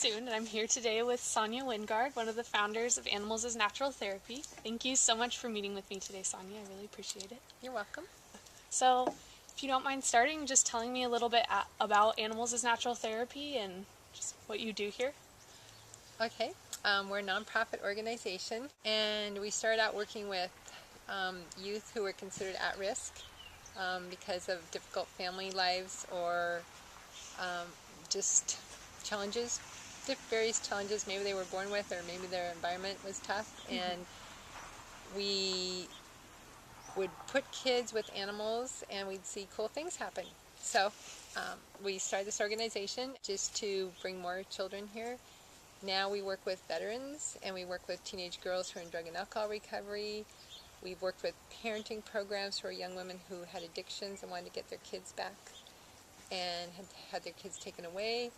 soon, and I'm here today with Sonja Wingard, one of the founders of Animals as Natural Therapy. Thank you so much for meeting with me today, Sonja. I really appreciate it. You're welcome. So, if you don't mind starting, just telling me a little bit about Animals as Natural Therapy and just what you do here. Okay, we're a nonprofit organization, and we started out working with youth who were considered at risk because of difficult family lives or just challenges, various challenges maybe they were born with, or maybe their environment was tough. And we would put kids with animals and we'd see cool things happen. So we started this organization just to bring more children here. Now we work with veterans, and we work with teenage girls who are in drug and alcohol recovery. We've worked with parenting programs for young women who had addictions and wanted to get their kids back and had their kids taken away.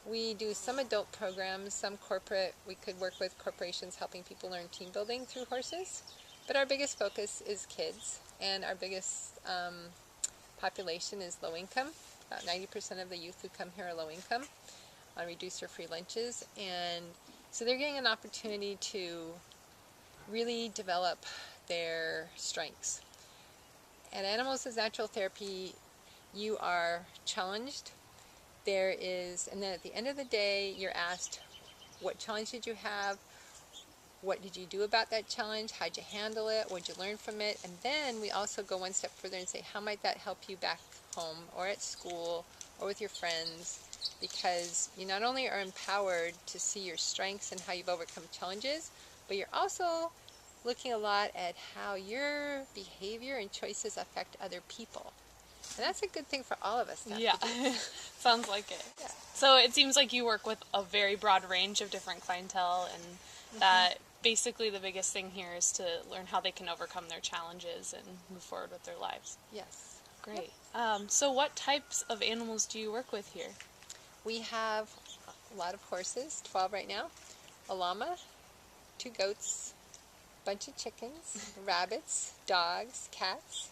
We do some adult programs, some corporate. We could work with corporations helping people learn team building through horses. But our biggest focus is kids, and our biggest population is low income. About 90% of the youth who come here are low income on reduced or free lunches. And so they're getting an opportunity to really develop their strengths. At Animals as Natural Therapy, you are challenged. And then at the end of the day, you're asked, what challenge did you have? What did you do about that challenge? How'd you handle it? What'd you learn from it? And then we also go one step further and say, how might that help you back home or at school or with your friends? Because you not only are empowered to see your strengths and how you've overcome challenges, but you're also looking a lot at how your behavior and choices affect other people. And that's a good thing for all of us to have to do. Sounds like it. Yeah. So it seems like you work with a very broad range of different clientele, and that basically the biggest thing here is to learn how they can overcome their challenges and move forward with their lives. Yes. Great. So what types of animals do you work with here? We have a lot of horses, 12 right now, a llama, 2 goats, a bunch of chickens, rabbits, dogs, cats.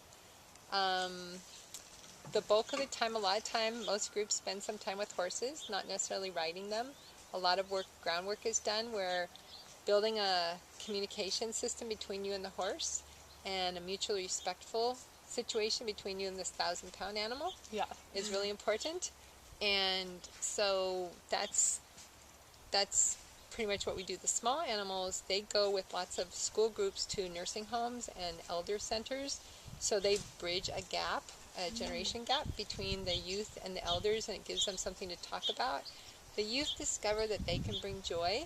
The bulk of the time, a lot of time, most groups spend some time with horses, not necessarily riding them. A lot of groundwork is done where building a communication system between you and the horse and a mutually respectful situation between you and this 1,000-pound animal is really important. And so that's pretty much what we do. The small animals, they go with lots of school groups to nursing homes and elder centers. So they bridge a gap, a generation gap between the youth and the elders, and it gives them something to talk about. The youth discover that they can bring joy,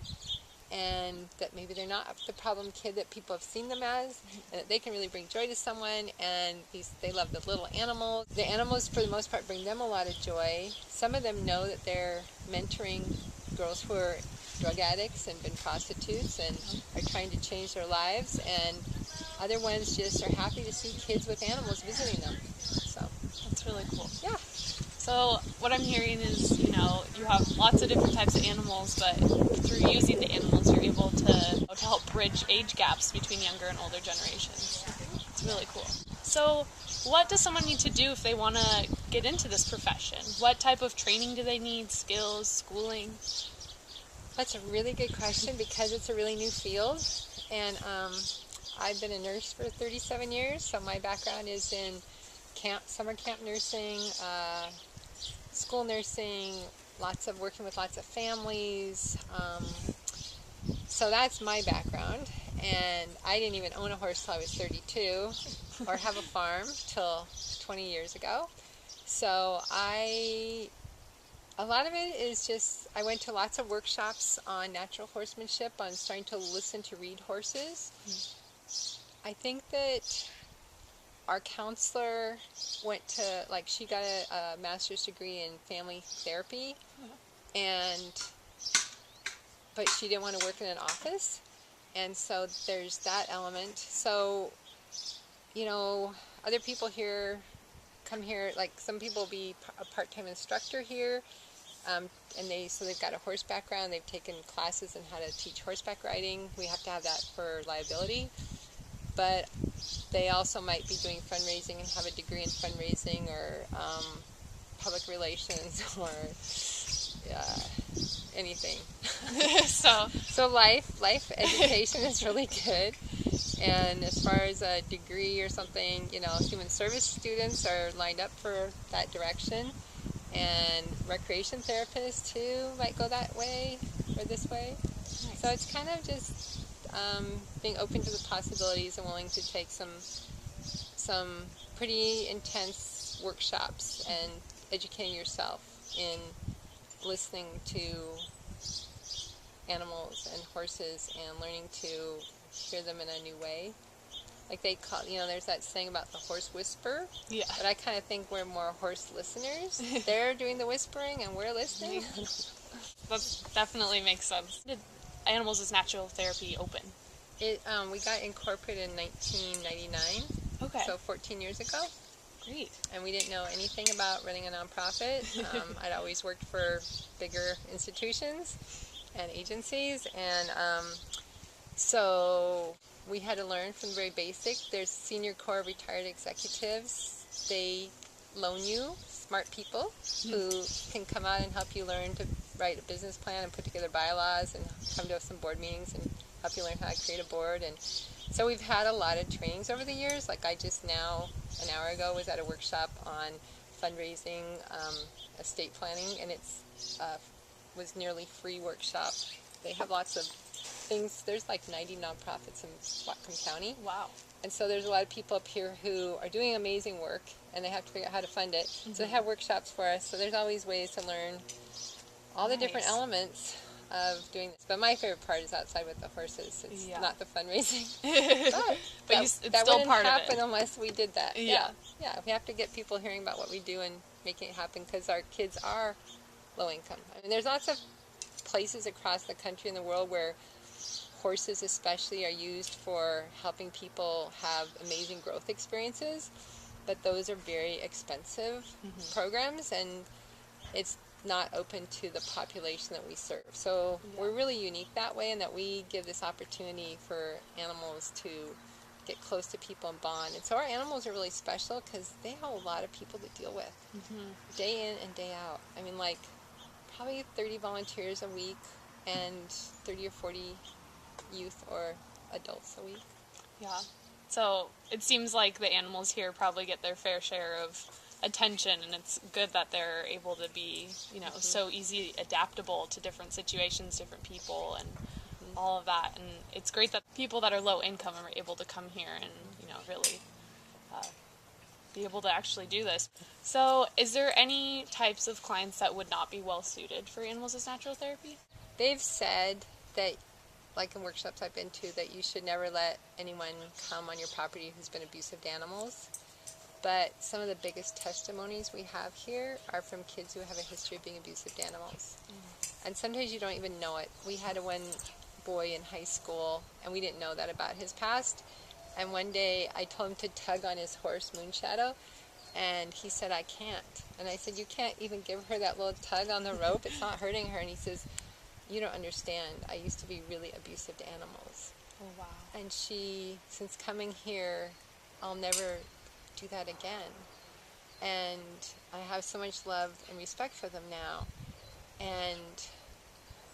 and that maybe they're not the problem kid that people have seen them as, and that they can really bring joy to someone, and they love the little animals. The animals, for the most part, bring them a lot of joy. Some of them know that they're mentoring girls who are drug addicts and been prostitutes and are trying to change their lives, and other ones just are happy to see kids with animals visiting them. So that's really cool. Yeah. So what I'm hearing is, you have lots of different types of animals, but through using the animals, you're able to help bridge age gaps between younger and older generations. It's really cool. So what does someone need to do if they want to get into this profession? What type of training do they need, skills, schooling? That's a really good question because it's a really new field. And I've been a nurse for 37 years, so my background is in summer camp nursing, school nursing, working with lots of families. So that's my background. And I didn't even own a horse till I was 32 or have a farm till 20 years ago. So a lot of it is just, I went to lots of workshops on natural horsemanship, on starting to listen to read horses. I think that our counselor went to, she got a master's degree in family therapy, but she didn't want to work in an office, and so there's that element. So, other people here come here, some people will be a part-time instructor here, and they've got a horse background, they've taken classes in how to teach horseback riding. We have to have that for liability. But they also might be doing fundraising and have a degree in fundraising or public relations or anything. So Life education is really good. And as far as a degree or something, human service students are lined up for that direction. And recreation therapists too might go that way or this way. nice. So it's kind of just being open to the possibilities and willing to take some pretty intense workshops and educating yourself in listening to animals and horses and learning to hear them in a new way. Like they call, there's that saying about the horse whisper. Yeah. But I kind of think we're more horse listeners. They're doing the whispering and we're listening. That definitely makes sense. Did Animals as Natural Therapy open? We got incorporated in 1999. Okay. So 14 years ago. Great. And we didn't know anything about running a nonprofit. I'd always worked for bigger institutions and agencies. And so we had to learn from the very basic. There's Senior Corps retired executives. They loan you smart people who can come out and help you learn to write a business plan and put together bylaws and come to some board meetings and help you learn how to create a board. And so we've had a lot of trainings over the years. Like I just now, an hour ago, was at a workshop on fundraising, estate planning, and it's was nearly free workshop. They have lots of things. There's like 90 nonprofits in Whatcom County. Wow. And so there's a lot of people up here who are doing amazing work, and they have to figure out how to fund it. Mm-hmm. So they have workshops for us. So there's always ways to learn all the different elements of doing this. But my favorite part is outside with the horses. It's not the fundraising. But it's that still wouldn't part happen of it. Unless we did that. Yeah. Yeah. We have to get people hearing about what we do and making it happen because our kids are low income. I mean, there's lots of places across the country and the world where horses especially are used for helping people have amazing growth experiences, but those are very expensive programs, and it's not open to the population that we serve. So we're really unique that way, in that we give this opportunity for animals to get close to people and bond. And so our animals are really special because they have a lot of people to deal with day in and day out. I mean, like probably 30 volunteers a week and 30 or 40 youth or adults a week. Yeah. So it seems like the animals here probably get their fair share of attention, and it's good that they're able to be, so easy adaptable to different situations, different people, and all of that. And it's great that people that are low income are able to come here and, really be able to actually do this. So is there any types of clients that would not be well suited for Animals as Natural Therapy? They've said that, like in workshops I've been to, that you should never let anyone come on your property who's been abusive to animals. But some of the biggest testimonies we have here are from kids who have a history of being abusive to animals. And sometimes you don't even know it. We had one boy in high school, and we didn't know that about his past. And one day I told him to tug on his horse, Moonshadow, and he said, "I can't." And I said, "You can't even give her that little tug on the rope. It's not hurting her." And he says, "You don't understand. I used to be really abusive to animals." Oh, wow. And since coming here, I'll never do that again. And I have so much love and respect for them now. And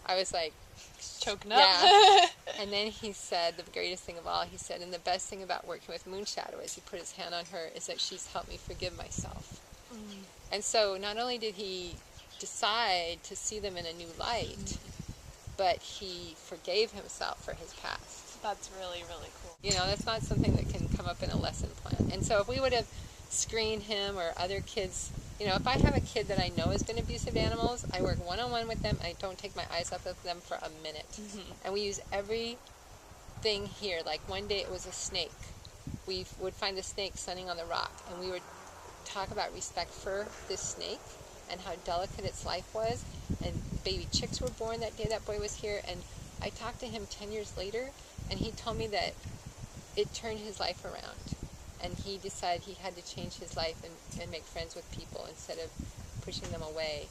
I was like, choking up. Yeah. And then he said, the greatest thing of all, he said, "And the best thing about working with Moonshadow," as he put his hand on her, "is that she's helped me forgive myself." And so not only did he decide to see them in a new light, but he forgave himself for his past. That's really, really cool. That's not something that can come up in a lesson plan. And so if we would have screened him or other kids, if I have a kid that I know has been abusive to animals, I work one-on-one with them. I don't take my eyes off of them for a minute. And we use everything here. Like one day it was a snake. We would find a snake sunning on the rock, and we would talk about respect for this snake and how delicate its life was. And baby chicks were born that day that boy was here. And I talked to him 10 years later, and he told me that it turned his life around. And he decided he had to change his life and make friends with people instead of pushing them away.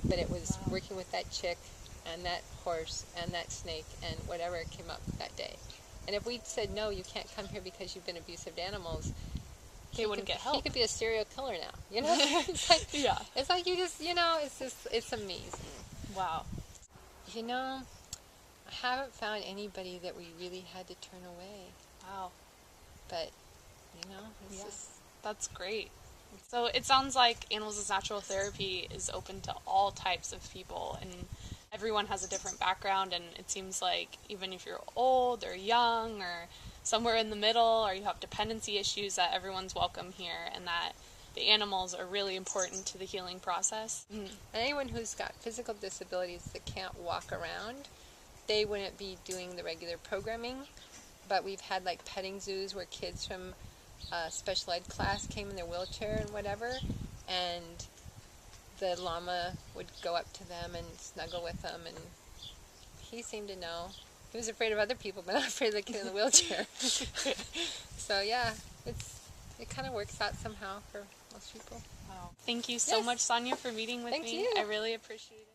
But it was working with that chick and that horse and that snake and whatever came up that day. And if we'd said, "No, you can't come here because you've been abusive to animals," he wouldn't get help. He could be a serial killer now, It's like, Yeah. It's like you just, it's amazing. Wow. You know, I haven't found anybody that we really had to turn away. Wow. But, it's Yeah. just... That's great. So it sounds like Animals as Natural Therapy is open to all types of people, and everyone has a different background, and it seems like even if you're old or young or somewhere in the middle, or you have dependency issues, that everyone's welcome here, and that the animals are really important to the healing process. And anyone who's got physical disabilities that can't walk around, they wouldn't be doing the regular programming, but we've had like petting zoos where kids from special ed class came in their wheelchair and whatever, and the llama would go up to them and snuggle with them, and he seemed to know. He was afraid of other people, but not afraid of the kid in the wheelchair. So yeah, it kind of works out somehow for most people. Wow. Thank you so Yes. much, Sonja, for meeting with Thank me. you. I really appreciate it.